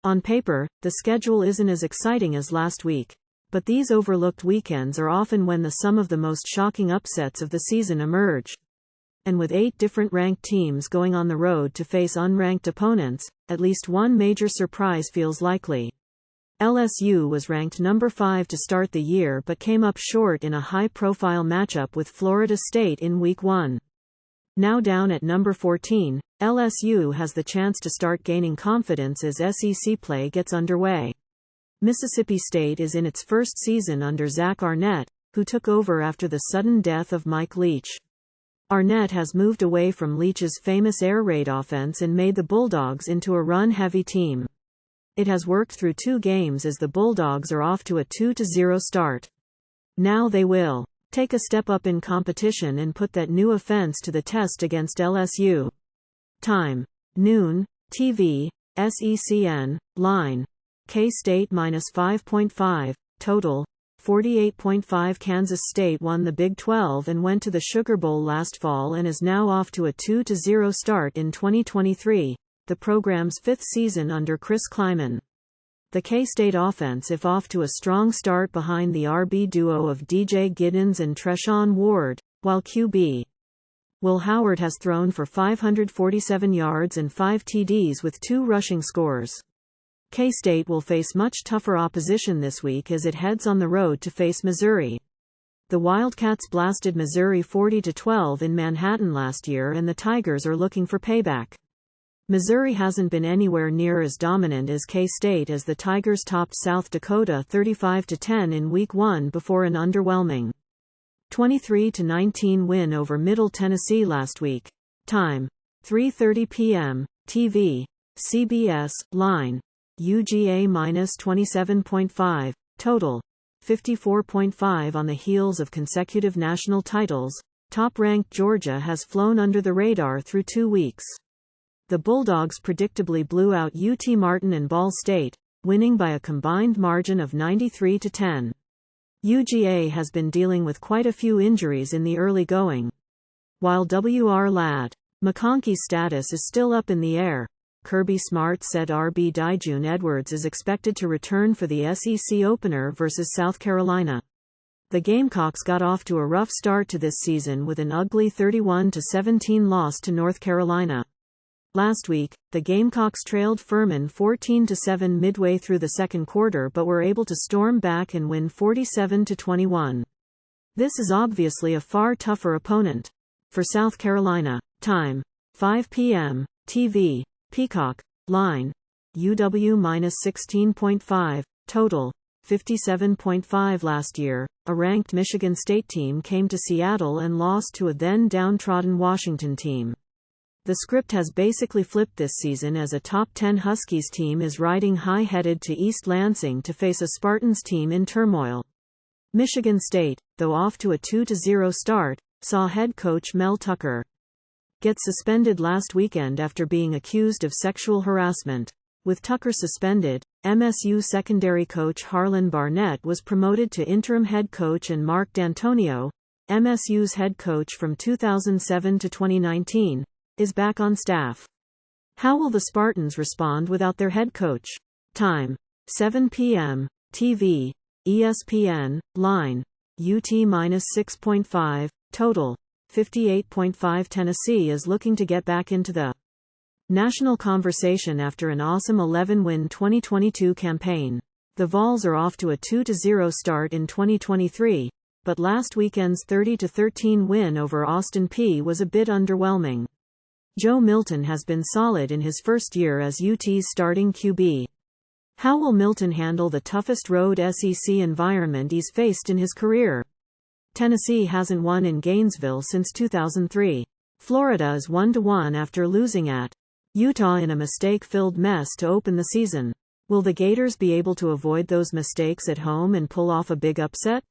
On paper, the schedule isn't as exciting as last week. But these overlooked weekends are often when the some of the most shocking upsets of the season emerge. And with 8 different ranked teams going on the road to face unranked opponents, at least one major surprise feels likely. LSU was ranked number 5 to start the year but came up short in a high-profile matchup with Florida State in Week 1. Now down at number 14, LSU has the chance to start gaining confidence as SEC play gets underway. Mississippi State is in its first season under Zach Arnett, who took over after the sudden death of Mike Leach. Arnett has moved away from Leach's famous air raid offense and made the Bulldogs into a run-heavy team. It has worked through 2 games as the Bulldogs are off to a 2-0 start. Now they will take a step up in competition and put that new offense to the test against LSU. Time: noon, TV, SECN, line. K-State -5.5, total, 48.5. Kansas State won the Big 12 and went to the Sugar Bowl last fall and is now off to a 2-0 start in 2023, the program's 5th season under Chris Kleiman. The K-State offense is off to a strong start behind the RB duo of DJ Giddens and Treshaun Ward, while QB Will Howard has thrown for 547 yards and 5 TDs with 2 rushing scores. K-State will face much tougher opposition this week as it heads on the road to face Missouri. The Wildcats blasted Missouri 40-12 in Manhattan last year and the Tigers are looking for payback. Missouri hasn't been anywhere near as dominant as K-State as the Tigers topped South Dakota 35-10 in Week 1 before an underwhelming 23-19 win over Middle Tennessee last week. Time: 3:30 p.m., TV, CBS, line. UGA -27.5, total, 54.5. On the heels of consecutive national titles, top-ranked Georgia has flown under the radar through 2 weeks. The Bulldogs predictably blew out UT Martin and Ball State, winning by a combined margin of 93-10. UGA has been dealing with quite a few injuries in the early going. While W.R. Ladd McConkey's status is still up in the air, Kirby Smart said RB Dijun Edwards is expected to return for the SEC opener versus South Carolina. The Gamecocks got off to a rough start to this season with an ugly 31-17 loss to North Carolina. Last week, the Gamecocks trailed Furman 14-7 midway through the second quarter but were able to storm back and win 47-21. This is obviously a far tougher opponent. For South Carolina, time: 5 p.m., TV, Peacock, line. UW -16.5, total, 57.5. Last year, a ranked Michigan State team came to Seattle and lost to a then downtrodden Washington team. The script has basically flipped this season as a top 10 Huskies team is riding high headed to East Lansing to face a Spartans team in turmoil. Michigan State, though off to a 2-0 start, saw head coach Mel Tucker get suspended last weekend after being accused of sexual harassment. With Tucker suspended, MSU secondary coach Harlan Barnett was promoted to interim head coach and Mark D'Antonio, MSU's head coach from 2007 to 2019, is back on staff. How will the Spartans respond without their head coach? Time: 7 p.m., TV, ESPN, line. UT -6.5, total, 58.5. Tennessee is looking to get back into the national conversation after an awesome 11-win 2022 campaign. The Vols are off to a 2-0 start in 2023, but last weekend's 30-13 win over Austin Peay was a bit underwhelming. Joe Milton has been solid in his first year as UT's starting QB. How will Milton handle the toughest road SEC environment he's faced in his career? Tennessee hasn't won in Gainesville since 2003. Florida is 1-1 after losing at Utah in a mistake-filled mess to open the season. Will the Gators be able to avoid those mistakes at home and pull off a big upset?